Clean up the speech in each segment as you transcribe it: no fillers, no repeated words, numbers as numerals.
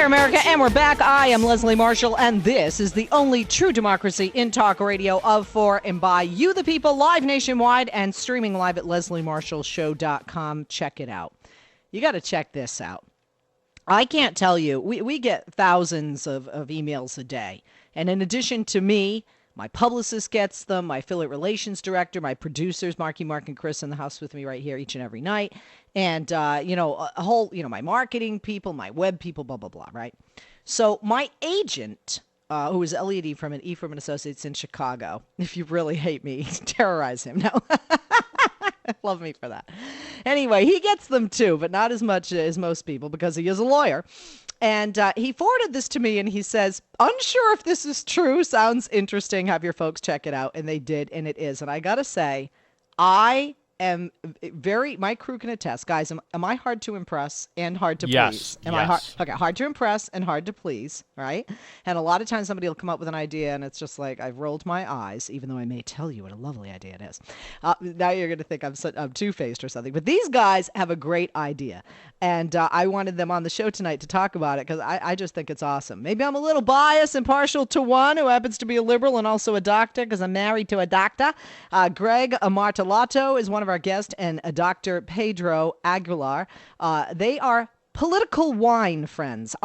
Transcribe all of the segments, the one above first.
there, America, and we're back. I am Leslie Marshall, and this is the only true democracy in talk radio of, for, and by you, the people, live nationwide and streaming live at lesliemarshallshow.com. Check it out. You got to check this out. I can't tell you, we get thousands of emails a day, and in addition to me, my publicist gets them, my affiliate relations director, my producers, Marky, Mark, and Chris in the house with me right here each and every night. And, a whole, my marketing people, my web people, blah, blah, blah, right? So my agent, who is Elliot Ephraim and Associates in Chicago, if you really hate me, terrorize him. No. Love me for that. Anyway, he gets them too, but not as much as most people because he is a lawyer. And he forwarded this to me, and he says, unsure if this is true, sounds interesting, have your folks check it out. And they did, and it is. And I got to say, I am my crew can attest. Guys, am I hard to impress and hard to please? Am I hard? Okay, hard to impress and hard to please, right? And a lot of times somebody will come up with an idea, and it's just like, I've rolled my eyes, even though I may tell you what a lovely idea it is. Now you're going to think I'm two-faced or something. But these guys have a great idea. And I wanted them on the show tonight to talk about it because I just think it's awesome. Maybe I'm a little biased and partial to one who happens to be a liberal and also a doctor because I'm married to a doctor. Greg Martellotto is one of our guests, and Dr. Pedro Aguilar. They are political wine friends,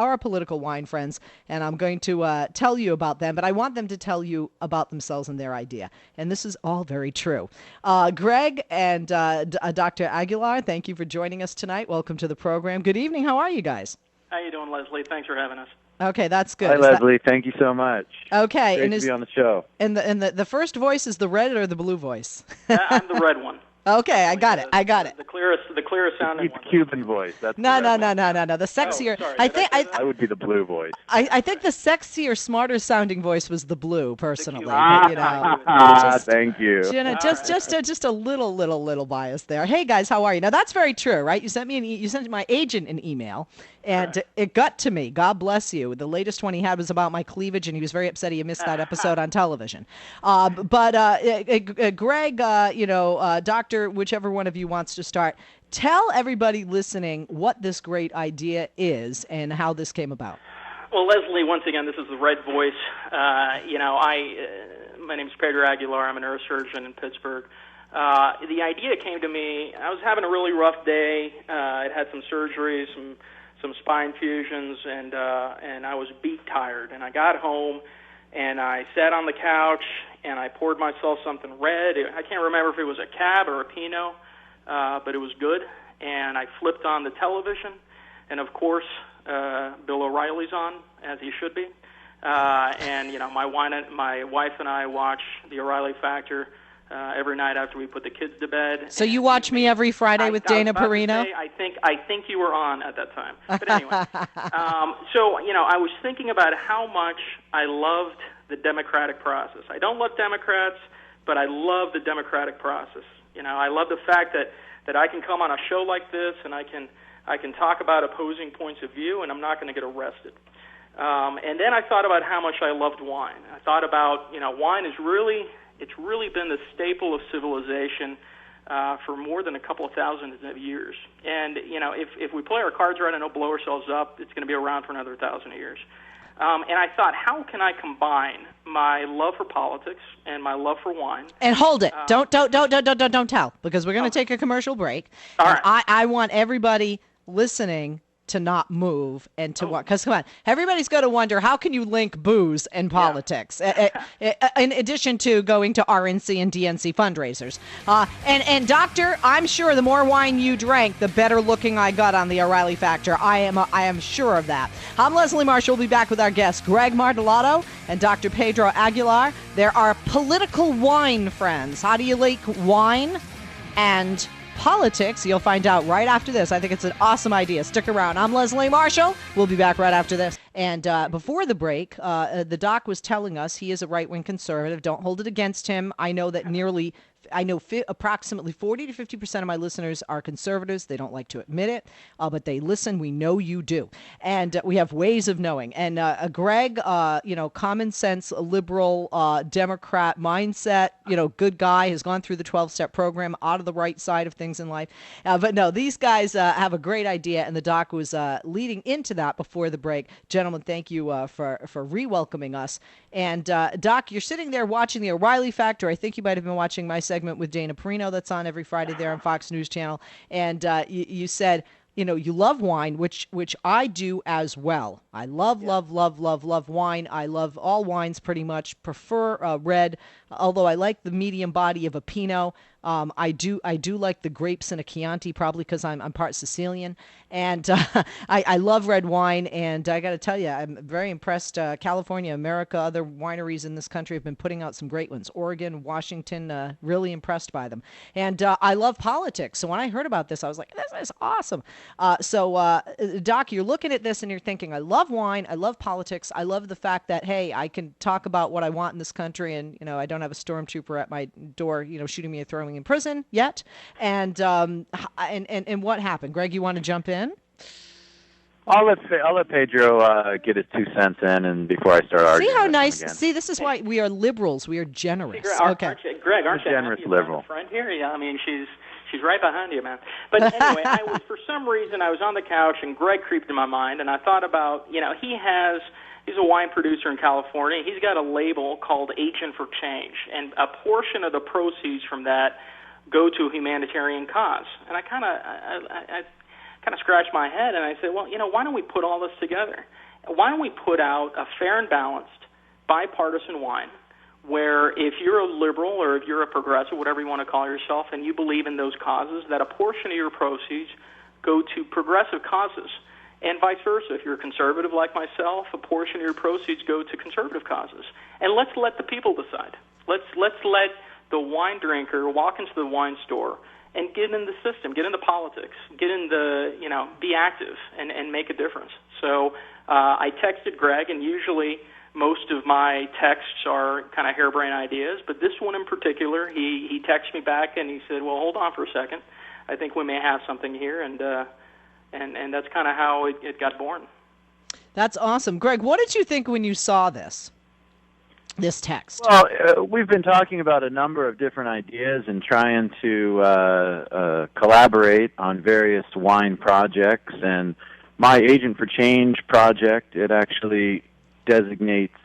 and I'm going to tell you about them, but I want them to tell you about themselves and their idea. And this is all very true. Greg and Dr. Aguilar, thank you for joining us tonight. Welcome to the program. Good evening. How are you guys? How you doing, Leslie? Thanks for having us. Okay, that's good. Hi, Leslie. Thank you so much. Okay. Great to be on the show. And the first voice is the red or the blue voice? I'm the red one. Okay, I got it. The clearest sounding It's one. Cuban voice. That's No. The sexier. Oh, sorry. I would be the blue voice. I think the sexier, smarter sounding voice was the blue, personally. Thank you. Just a little bias there. Hey guys, how are you? Now that's very true, right? You sent my agent an email, and it got to me. God bless you. The latest one he had was about my cleavage, and he was very upset he missed that episode on television. Greg, Doctor, whichever one of you wants to start, tell everybody listening what this great idea is and how this came about. Well, Leslie, once again, this is the red voice. My name's Pedro Aguilar. I'm a neurosurgeon in Pittsburgh. The idea came to me. I was having a really rough day. I'd had some surgeries, some spine fusions, and I was beat tired. And I got home, and I sat on the couch, and I poured myself something red. I can't remember if it was a Cab or a Pinot, but it was good. And I flipped on the television, and of course, Bill O'Reilly's on, as he should be. My wife and I watch the O'Reilly Factor every night after we put the kids to bed. So you watch me every Friday with Dana Perino? I think you were on at that time. But anyway, I was thinking about how much I loved the democratic process. I don't love Democrats, but I love the democratic process. I love the fact that I can come on a show like this and I can talk about opposing points of view, and I'm not going to get arrested. And then I thought about how much I loved wine. I thought about, wine is really been the staple of civilization for more than a couple of thousands of years. And, if we play our cards right and don't blow ourselves up, it's going to be around for another 1,000 years. And I thought, how can I combine my love for politics and my love for wine? And hold it. Don't tell, because we're going to take a commercial break. All right. I want everybody listening to not move and to what? Because come on, everybody's going to wonder, how can you link booze and politics in addition to going to RNC and DNC fundraisers? And Doctor, I'm sure the more wine you drank, the better looking I got on the O'Reilly Factor. I am sure of that. I'm Leslie Marshall. We'll be back with our guests, Greg Martellotto and Dr. Pedro Aguilar. There are political wine friends. How do you link wine and politics? You'll find out right after this. I think it's an awesome idea. Stick around. I'm Leslie Marshall. We'll be back right after this. And before the break, the doc was telling us he is a right-wing conservative. Don't hold it against him. I know that nearly I know approximately 40 to 50% of my listeners are conservatives. They don't like to admit it, but they listen. We know you do. And we have ways of knowing. And Greg, common sense, liberal, Democrat mindset, good guy, has gone through the 12-step program, out of the right side of things in life. But no, these guys have a great idea, and the doc was leading into that before the break. Gentlemen, thank you for re-welcoming us. And Doc, you're sitting there watching the O'Reilly Factor. I think you might have been watching my segment with Dana Perino that's on every Friday there on Fox News Channel. And you said, you love wine, which I do as well. I love wine. I love all wines pretty much. Prefer red, although I like the medium body of a Pinot. I do like the grapes in a Chianti, probably because I'm part Sicilian, and I love red wine. And I got to tell you, I'm very impressed. California, America, other wineries in this country have been putting out some great ones. Oregon, Washington, really impressed by them. And I love politics. So when I heard about this, I was like, this is awesome. So Doc, you're looking at this and you're thinking, I love wine, I love politics, I love the fact that, hey, I can talk about what I want in this country, and I don't have a stormtrooper at my door, shooting me and throwing me in prison yet. And what happened? Greg, you want to jump in? I'll let Pedro get his 2 cents in, and before I start arguing. See how nice? See, this is why we are liberals. We are generous. Okay, Greg, aren't you generous happy liberal? A friend here? Yeah, I mean she's right behind you, man. But anyway, for some reason I was on the couch and Greg creeped in my mind, and I thought about he's a wine producer in California. He's got a label called Agent for Change, and a portion of the proceeds from that go to a humanitarian cause. And I kind of scratched my head, and I said, well, why don't we put all this together? Why don't we put out a fair and balanced, bipartisan wine, where if you're a liberal or if you're a progressive, whatever you want to call yourself, and you believe in those causes, that a portion of your proceeds go to progressive causes, and vice versa. If you're a conservative like myself, a portion of your proceeds go to conservative causes. And let's let the people decide. Let's let the wine drinker walk into the wine store and get in the system, get into politics, get in be active and make a difference. So I texted Greg, and usually most of my texts are kind of harebrained ideas, but this one in particular, he texted me back and he said, well, hold on for a second. I think we may have something here, and that's kind of how it got born. That's awesome. Greg, what did you think when you saw this text? Well, we've been talking about a number of different ideas and trying to collaborate on various wine projects, and my Agent for Change project, it actually designates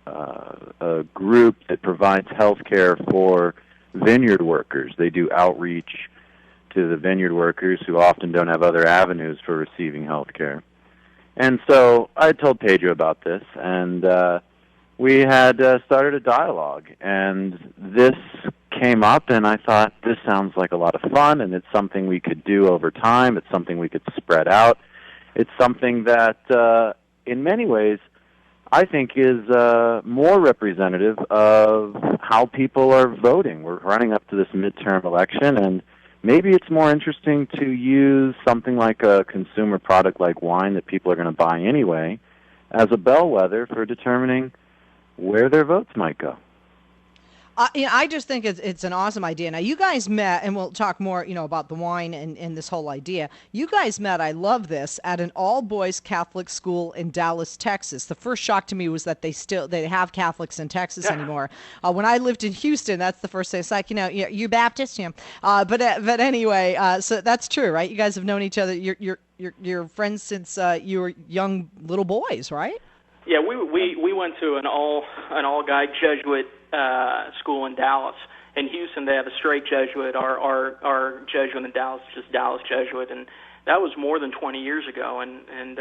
a group that provides health care for vineyard workers. They do outreach to the vineyard workers who often don't have other avenues for receiving health care. And so I told Pedro about this, and we had started a dialogue, and this came up, and I thought, this sounds like a lot of fun, and it's something we could do over time. It's something we could spread out. It's something that, in many ways, I think is more representative of how people are voting. We're running up to this midterm election, and maybe it's more interesting to use something like a consumer product like wine that people are going to buy anyway as a bellwether for determining where their votes might go. I just think it's an awesome idea. Now, you guys met, and we'll talk more, about the wine and this whole idea. You guys met, I love this, at an all-boys Catholic school in Dallas, Texas. The first shock to me was that they have Catholics in Texas anymore. When I lived in Houston, that's the first thing. It's like, you're Baptist, yeah. But anyway, so that's true, right? You guys have known each other. You're friends since you were young little boys, right? Yeah, we went to an all-guy Jesuit school in Dallas. In Houston, they have a straight Jesuit. Our Jesuit in Dallas is just Dallas Jesuit, and that was more than 20 years ago, and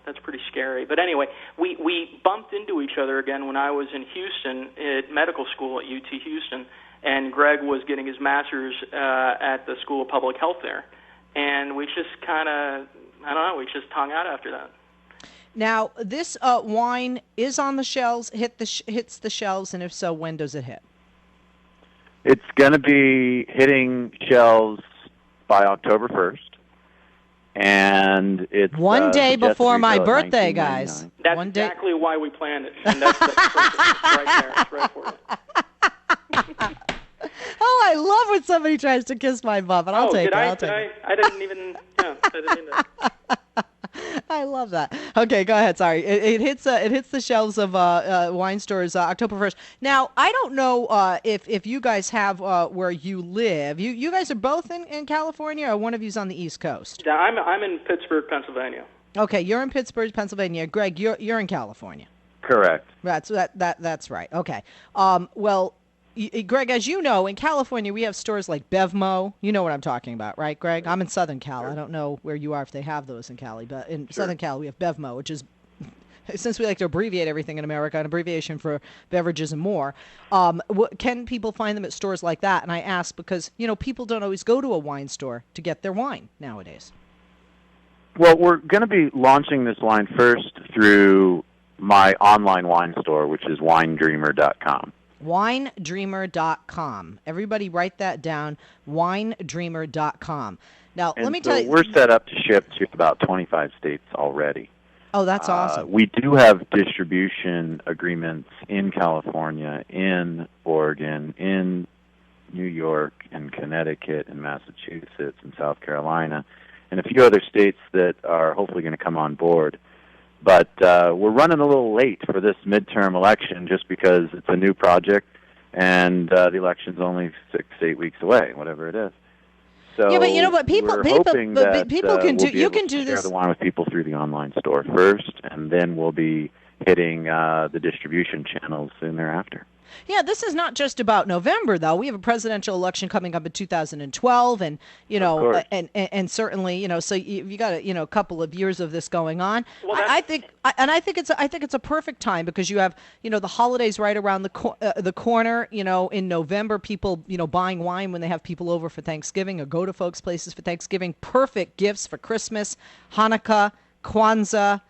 that's pretty scary. But anyway, we bumped into each other again when I was in Houston at medical school at UT Houston, and Greg was getting his master's at the School of Public Health there, and we just kind of, we just hung out after that. Now, this wine is on the shelves, hits the shelves, and if so, when does it hit? It's going to be hitting shelves by October 1st, and it's one day before my birthday, guys. That's exactly why we planned it, and that's perfect. It's right there. It's right for you. Oh, I love when somebody tries to kiss my butt, but I'll take it. I'll take it. I didn't even. Yeah, I didn't mean that. I love that. Okay, go ahead. Sorry, it hits the shelves of wine stores October 1st. Now, I don't know if you guys have where you live. You guys are both in California, or one of you's on the East Coast? Yeah, I'm in Pittsburgh, Pennsylvania. Okay, you're in Pittsburgh, Pennsylvania. Greg, you're in California. Correct. That's right. Okay. Well, Greg, as you know, in California we have stores like Bevmo. You know what I'm talking about, right, Greg? I'm in Southern Cal. Sure. I don't know where you are if they have those in Cali, but in Sure. Southern Cal we have Bevmo, which is, since we like to abbreviate everything in America, an abbreviation for beverages and more. Can people find them at stores like that? And I ask because, people don't always go to a wine store to get their wine nowadays. Well, we're going to be launching this line first through my online wine store, which is winedreamer.com. winedreamer.com. Everybody write that down, winedreamer.com. Now, let me tell you. We're set up to ship to about 25 states already. Oh, that's awesome. We do have distribution agreements in California, in Oregon, in New York, and Connecticut, and Massachusetts, and South Carolina, and a few other states that are hopefully going to come on board. But we're running a little late for this midterm election just because it's a new project, and the election's only 6-8 weeks away, whatever it is. So yeah, but people we're hoping that can do. we'll be You able can to do share this. the wine with people through the online store first, and then we'll be hitting the distribution channels soon thereafter. Yeah, this is not just about November, though. We have a presidential election coming up in 2012, and and certainly, so you got a couple of years of this going on. Well, I think it's a perfect time because you have the holidays right around the corner. In November, people buying wine when they have people over for Thanksgiving or go to folks' places for Thanksgiving. Perfect gifts for Christmas, Hanukkah, Kwanzaa.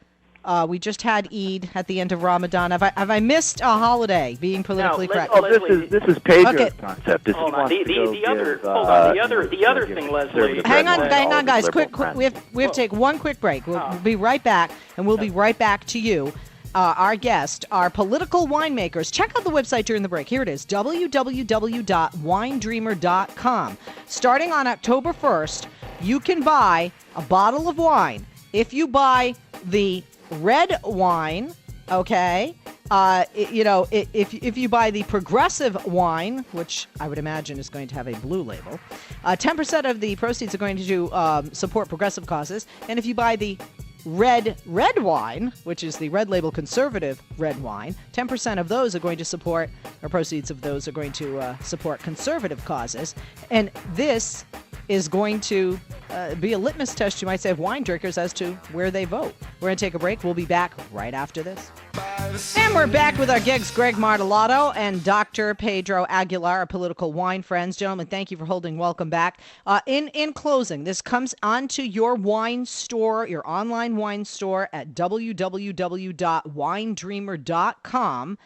We just had Eid at the end of Ramadan. Have I missed a holiday? Being politically correct. Oh, this is Pedro's concept. Hold on. The other thing, Leslie. Hang on, guys. Quick. We have to take one quick break. We'll be right back, and we'll be right back to you. Our guest, our political winemakers. Check out the website during the break. Here it is, www.winedreamer.com. Starting on October 1st, you can buy a bottle of wine. If you buy the red wine, okay, if you buy the progressive wine, which I would imagine is going to have a blue label, 10% of the proceeds are going to support progressive causes. And if you buy the red wine, which is the red label conservative red wine, 10% of those are going to support, or proceeds of those are going to support conservative causes. And this is going to be a litmus test, you might say, of wine drinkers as to where they vote. We're going to take a break. We'll be back right after this. And we're back with our gigs, Greg Martellotto and Dr. Pedro Aguilar, our political wine friends. Gentlemen, thank you for holding. Welcome back. In closing, this comes onto your wine store, your online wine store at www.winedreamer.com.